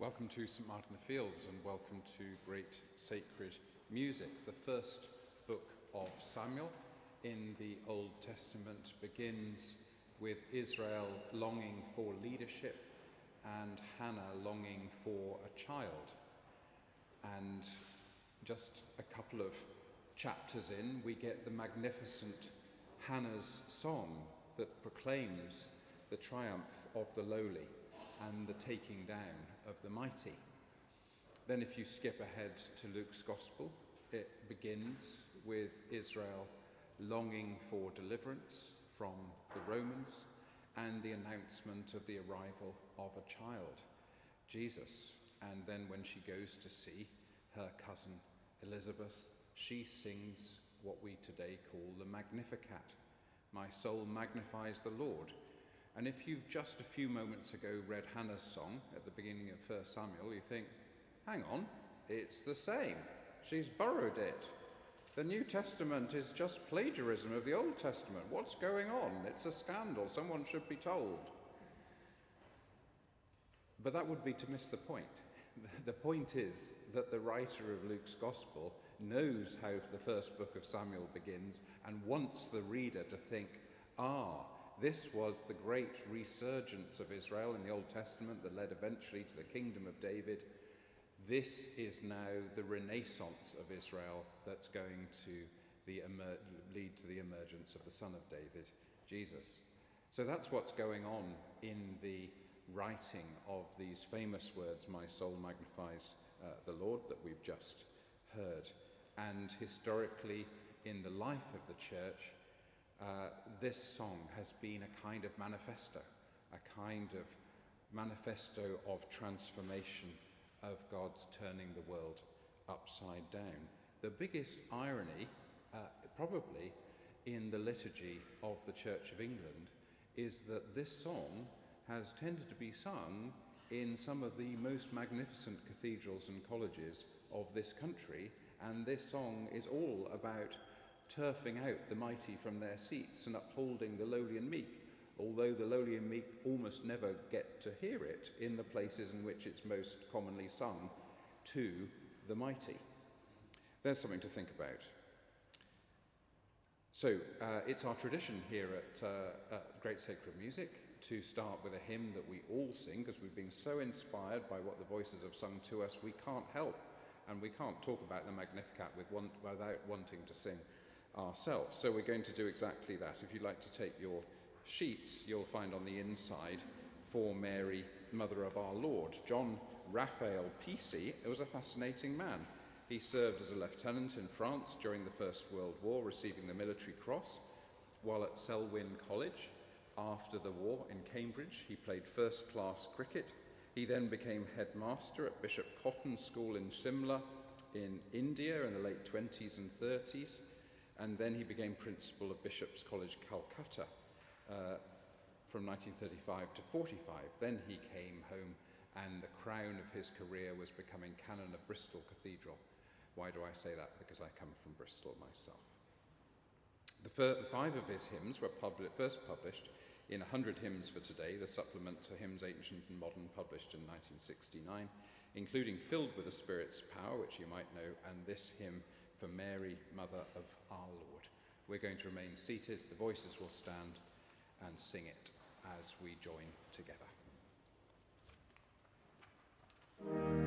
Welcome to St. Martin in the Fields and welcome to Great Sacred Music. The first book of Samuel in the Old Testament begins with Israel longing for leadership and Hannah longing for a child. And just a couple of chapters in, we get the magnificent Hannah's song that proclaims the triumph of the lowly and the taking down of the mighty. Then if you skip ahead to Luke's Gospel, it begins with Israel longing for deliverance from the Romans and the announcement of the arrival of a child, Jesus. And then when she goes to see her cousin Elizabeth, she sings what we today call the Magnificat. My soul magnifies the Lord. And if you've just a few moments ago read Hannah's song at the beginning of 1 Samuel, you think, hang on, it's the same. She's borrowed it. The New Testament is just plagiarism of the Old Testament. What's going on? It's a scandal. Someone should be told. But that would be to miss the point. The point is that the writer of Luke's Gospel knows how the first book of Samuel begins and wants the reader to think, this was the great resurgence of Israel in the Old Testament that led eventually to the kingdom of David. This is now the renaissance of Israel that's going to lead to the emergence of the Son of David, Jesus. So that's what's going on in the writing of these famous words, my soul magnifies the Lord, that we've just heard. And historically, in the life of the church, this song has been a kind of manifesto of transformation, of God's turning the world upside down. The biggest irony, probably, in the liturgy of the Church of England is that this song has tended to be sung in some of the most magnificent cathedrals and colleges of this country, and this song is all about turfing out the mighty from their seats and upholding the lowly and meek, although the lowly and meek almost never get to hear it in the places in which it's most commonly sung to the mighty. There's something to think about. So it's our tradition here at Great Sacred Music to start with a hymn that we all sing, because we've been so inspired by what the voices have sung to us, we can't help, and we can't talk about the Magnificat without wanting to sing ourselves. So we're going to do exactly that. If you'd like to take your sheets, you'll find on the inside, for Mary, Mother of our Lord. John Raphael Pesce was a fascinating man. He served as a lieutenant in France during the First World War, receiving the Military Cross. While at Selwyn College, after the war in Cambridge, he played first-class cricket. He then became headmaster at Bishop Cotton School in Simla in India in the late 20s and 30s. And then he became principal of Bishop's College, Calcutta, from 1935 to 45. Then he came home, and the crown of his career was becoming Canon of Bristol Cathedral. Why do I say that? Because I come from Bristol myself. The 5 of his hymns were first published in 100 Hymns for Today, the supplement to Hymns Ancient and Modern, published in 1969, including Filled with the Spirit's Power, which you might know, and this hymn, For Mary, Mother of our Lord. We're going to remain seated, the voices will stand and sing it as we join together. Oh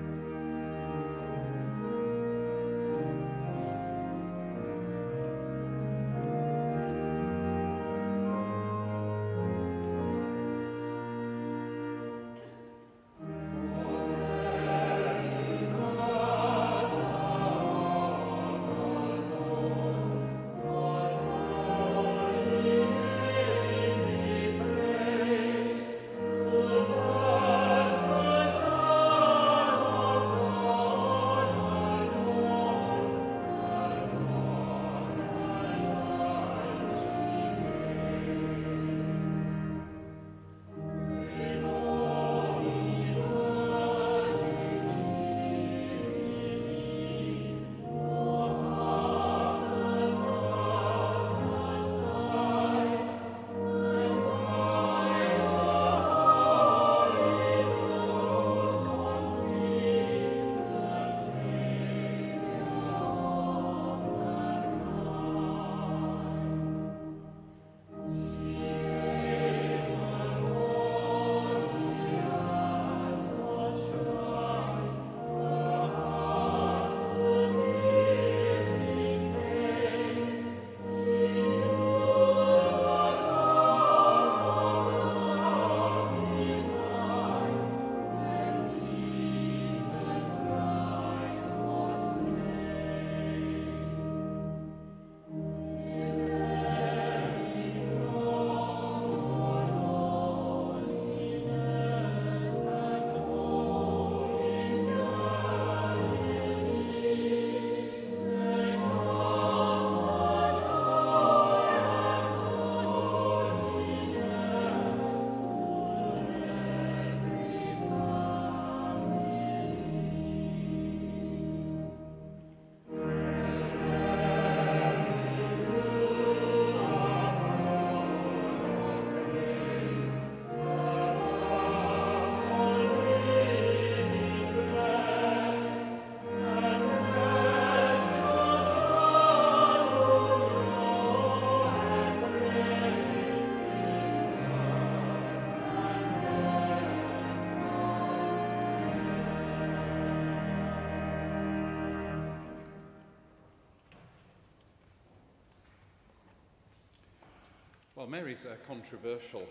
Well, Mary's a controversial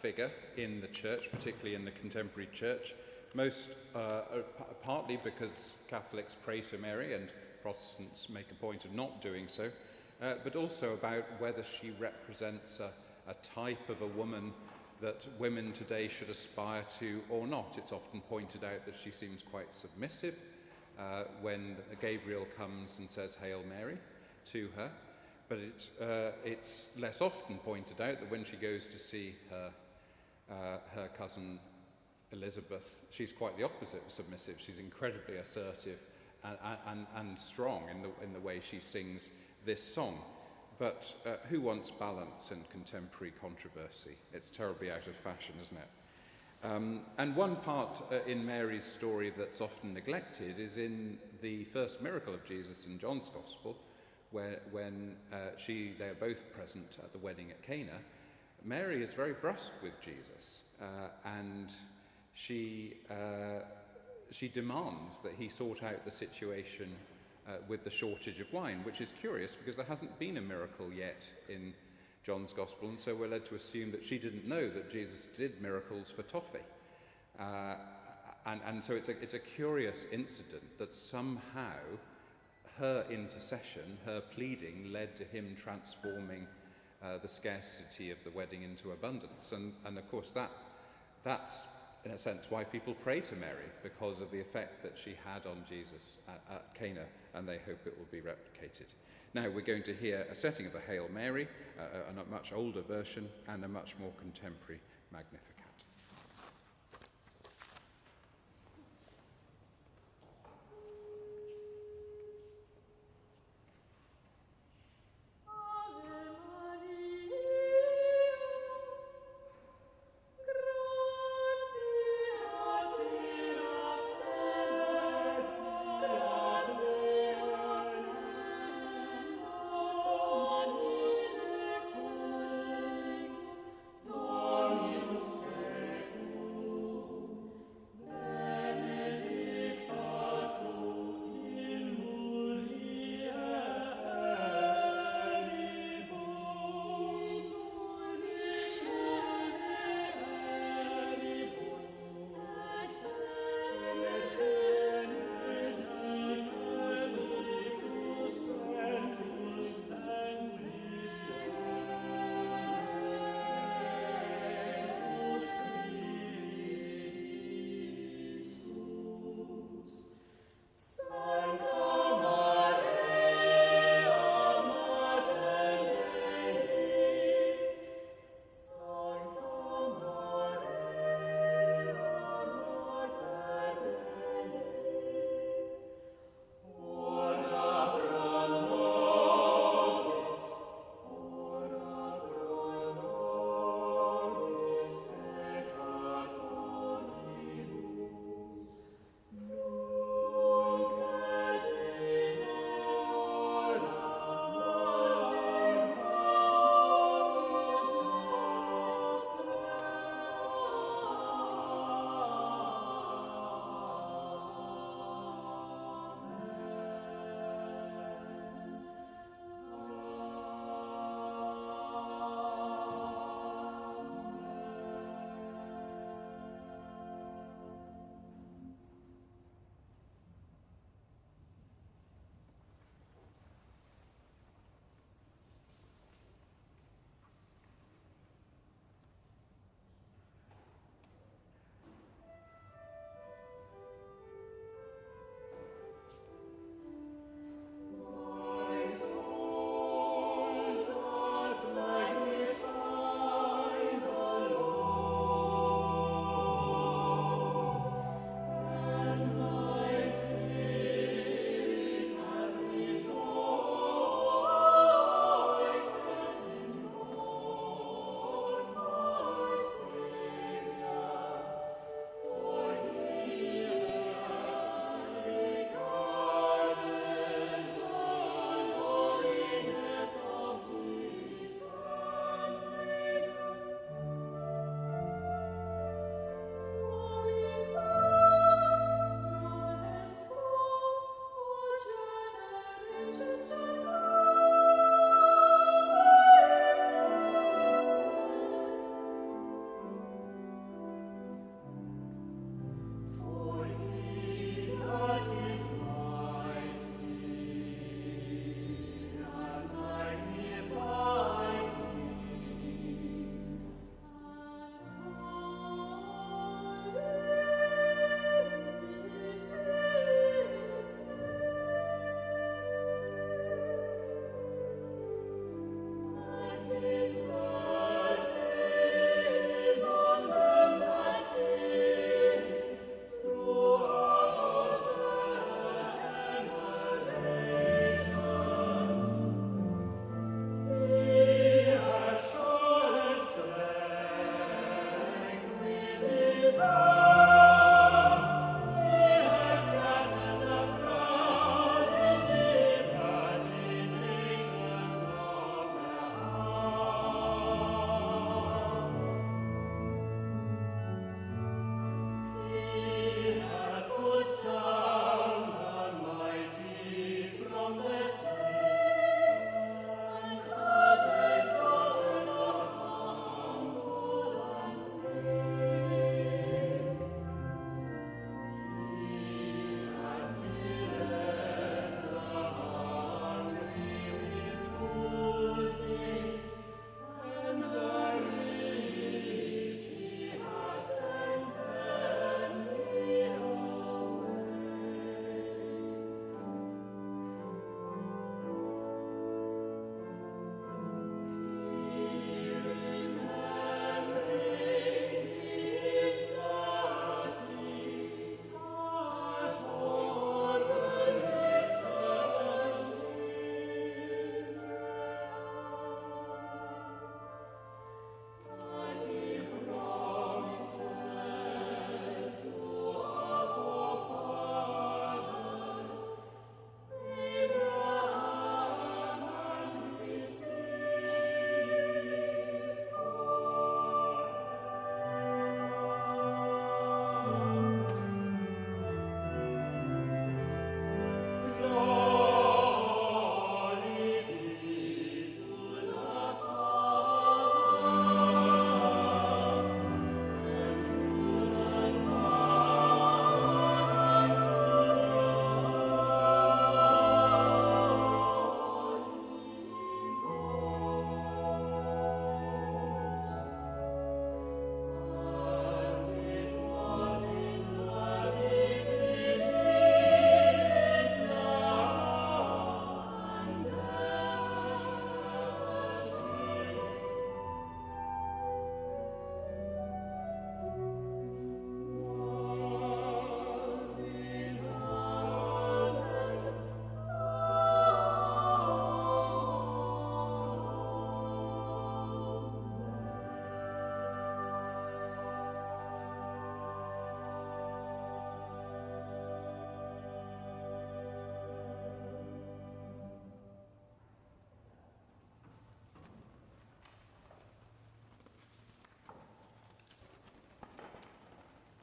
figure in the church, particularly in the contemporary church. Partly because Catholics pray to Mary and Protestants make a point of not doing so, but also about whether she represents a type of a woman that women today should aspire to or not. It's often pointed out that she seems quite submissive when Gabriel comes and says Hail Mary to her, but it's less often pointed out that when she goes to see her cousin Elizabeth, she's quite the opposite of submissive. She's incredibly assertive and strong in the way she sings this song. But who wants balance in contemporary controversy? It's terribly out of fashion, isn't it? And one part in Mary's story that's often neglected is in the first miracle of Jesus in John's Gospel, where when they are both present at the wedding at Cana. Mary is very brusque with Jesus, and she demands that he sort out the situation with the shortage of wine, which is curious because there hasn't been a miracle yet in John's Gospel, and so we're led to assume that she didn't know that Jesus did miracles for toffee. And so it's a curious incident that somehow her intercession, her pleading, led to him transforming the scarcity of the wedding into abundance. And of course that's in a sense why people pray to Mary, because of the effect that she had on Jesus at Cana, and they hope it will be replicated. Now we're going to hear a setting of the Hail Mary, a much older version, and a much more contemporary Magnificat.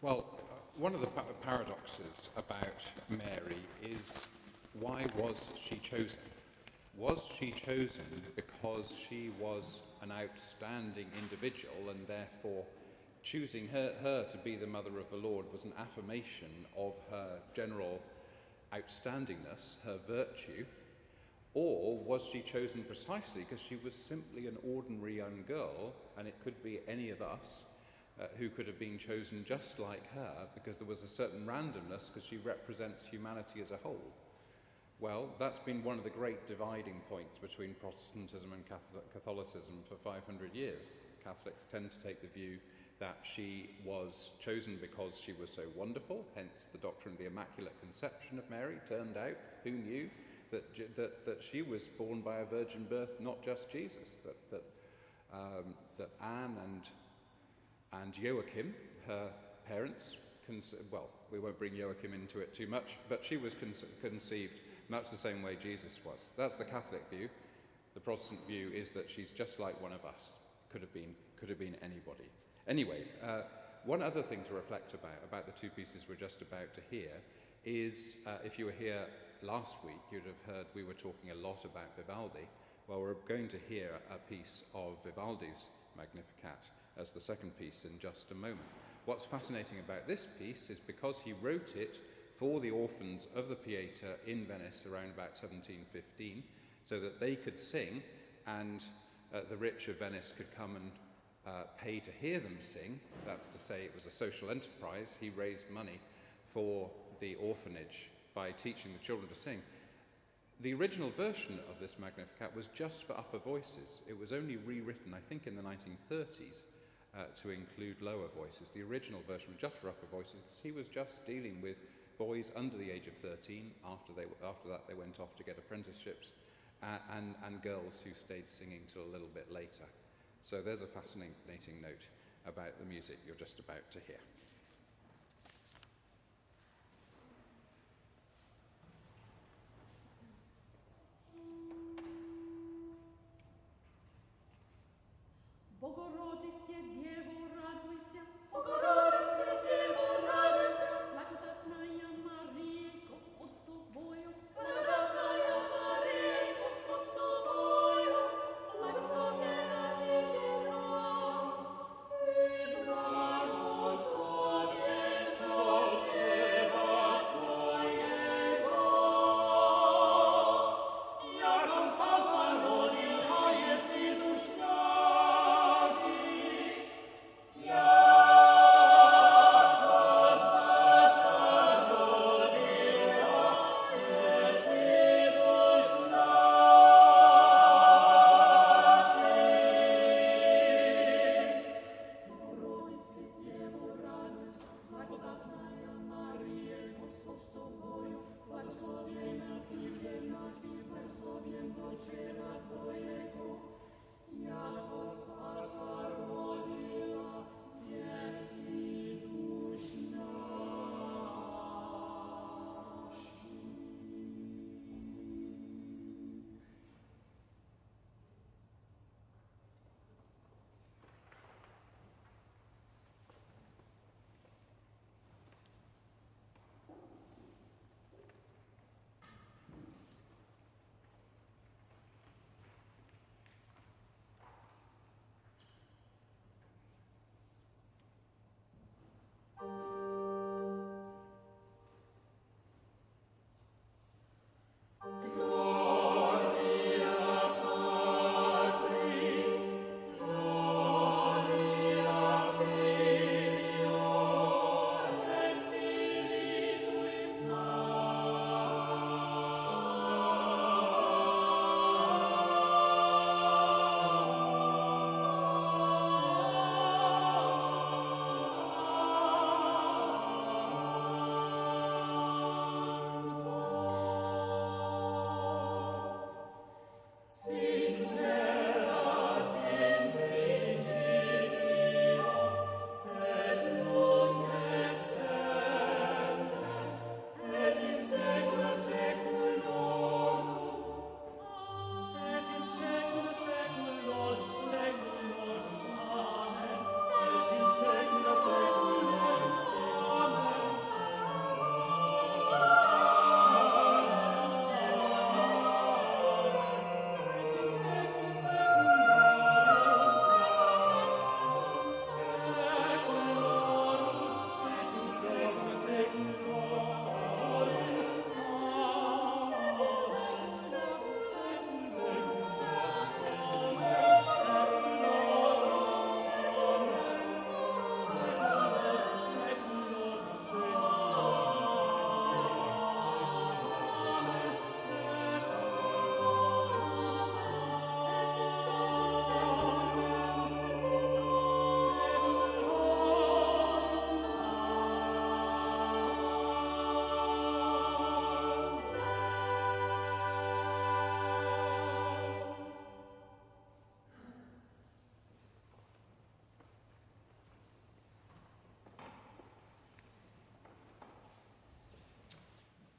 Well, one of the paradoxes about Mary is, why was she chosen? Was she chosen because she was an outstanding individual, and therefore choosing her to be the mother of the Lord was an affirmation of her general outstandingness, her virtue? Or was she chosen precisely because she was simply an ordinary young girl, and it could be any of us who could have been chosen just like her, because there was a certain randomness because she represents humanity as a whole? Well, that's been one of the great dividing points between Protestantism and Catholicism for 500 years. Catholics tend to take the view that she was chosen because she was so wonderful, hence the doctrine of the Immaculate Conception of Mary. Turned out, who knew, that she was born by a virgin birth, not just Jesus, that Anne and Joachim, her parents, well, we won't bring Joachim into it too much, but she was conceived much the same way Jesus was. That's the Catholic view. The Protestant view is that she's just like one of us. Could have been anybody. Anyway, one other thing to reflect about the two pieces we're just about to hear is, if you were here last week, you'd have heard we were talking a lot about Vivaldi. Well, we're going to hear a piece of Vivaldi's Magnificat as the second piece in just a moment. What's fascinating about this piece is because he wrote it for the orphans of the Pieta in Venice around about 1715, so that they could sing, and the rich of Venice could come and pay to hear them sing. That's to say, it was a social enterprise. He raised money for the orphanage by teaching the children to sing. The original version of this Magnificat was just for upper voices. It was only rewritten, I think, in the 1930s to include lower voices. The original version was just for upper voices because he was just dealing with boys under the age of 13. After that, they went off to get apprenticeships, and girls who stayed singing till a little bit later. So there's a fascinating note about the music you're just about to hear.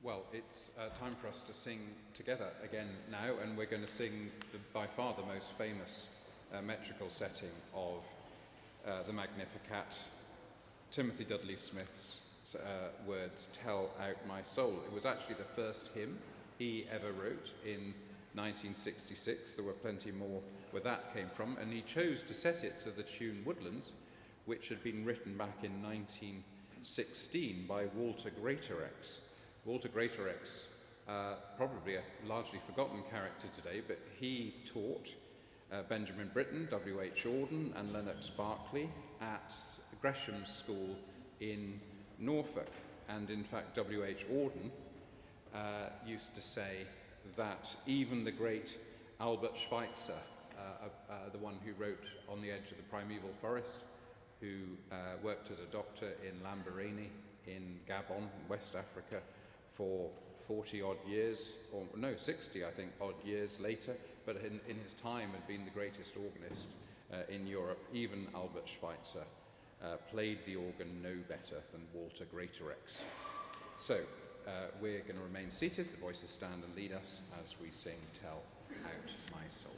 Well, it's time for us to sing together again now, and we're going to sing by far the most famous metrical setting of the Magnificat, Timothy Dudley Smith's words, "Tell Out My Soul." It was actually the first hymn he ever wrote in 1966. There were plenty more where that came from, and he chose to set it to the tune Woodlands, which had been written back in 1916 by Walter Greatorex. Walter Greatorex, probably a largely forgotten character today, but he taught Benjamin Britten, W.H. Auden and Lennox Berkeley at Gresham's School in Norfolk. And in fact, W.H. Auden used to say that even the great Albert Schweitzer, the one who wrote On the Edge of the Primeval Forest, who worked as a doctor in Lambaréné in Gabon, West Africa, for 40 odd years, or no, 60 I think odd years later, but in his time had been the greatest organist in Europe. Even Albert Schweitzer played the organ no better than Walter Greatorex. So we're going to remain seated, the voices stand and lead us as we sing Tell Out My Soul.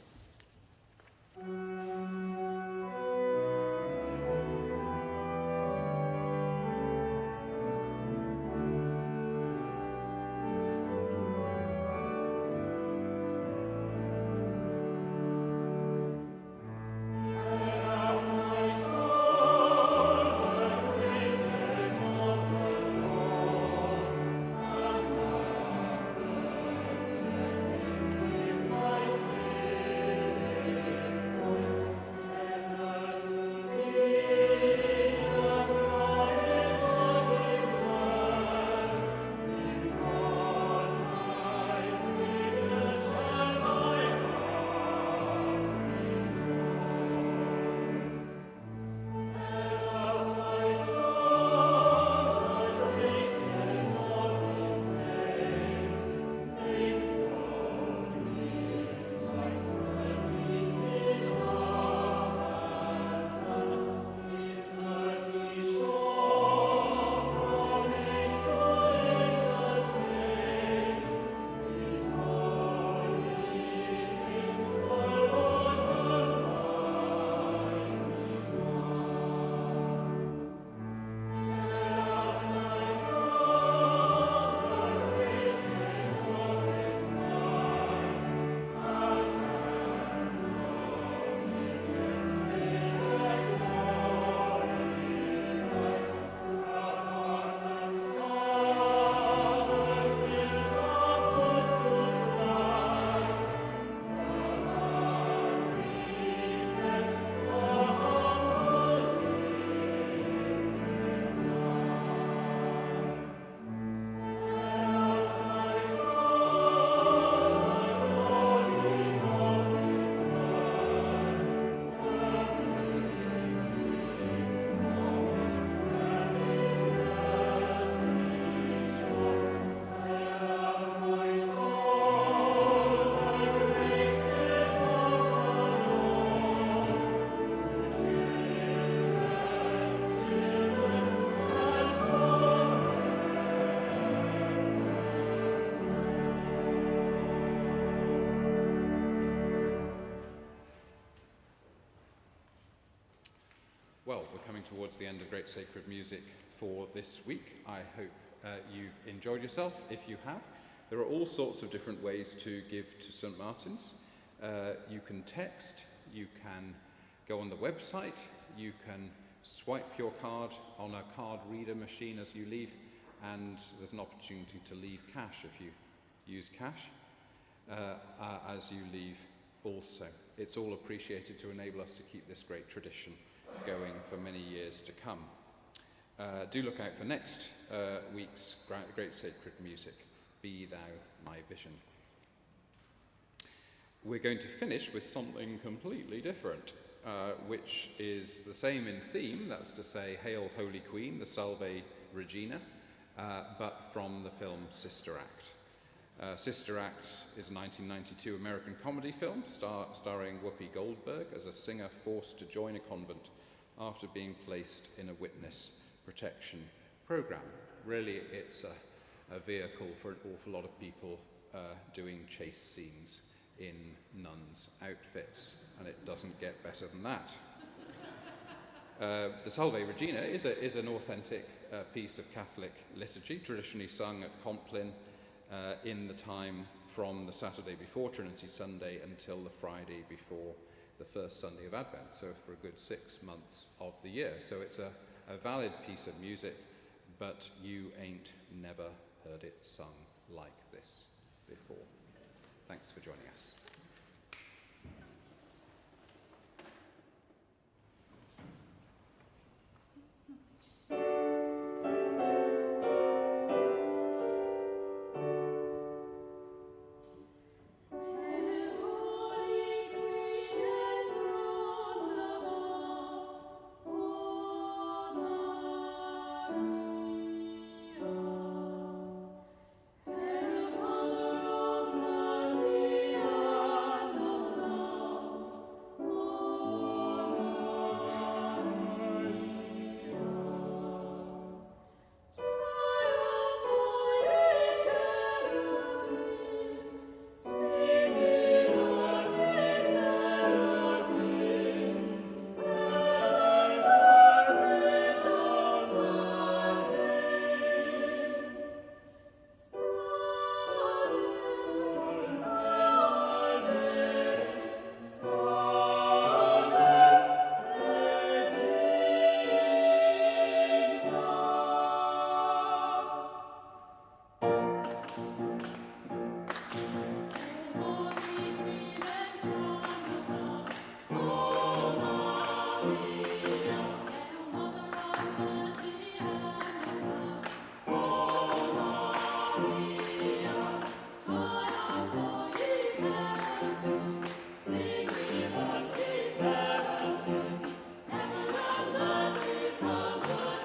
Well, we're coming towards the end of Great Sacred Music for this week. I hope you've enjoyed yourself. If you have, there are all sorts of different ways to give to St. Martin's. You can text, you can go on the website, you can swipe your card on a card reader machine as you leave, and there's an opportunity to leave cash if you use cash as you leave also. It's all appreciated to enable us to keep this great tradition going for many years to come. Do look out for next week's Great Sacred Music, Be Thou My Vision. We're going to finish with something completely different, which is the same in theme, that's to say, Hail Holy Queen, the Salve Regina, but from the film Sister Act. Sister Act is a 1992 American comedy film starring Whoopi Goldberg as a singer forced to join a convent after being placed in a witness protection program. Really, it's a vehicle for an awful lot of people doing chase scenes in nuns' outfits, and it doesn't get better than that. The Salve Regina is an authentic piece of Catholic liturgy, traditionally sung at Compline in the time from the Saturday before Trinity Sunday until the Friday before the first Sunday of Advent, so for a good 6 months of the year. So it's a valid piece of music, but you ain't never heard it sung like this before. Thanks for joining us.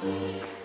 Thank you.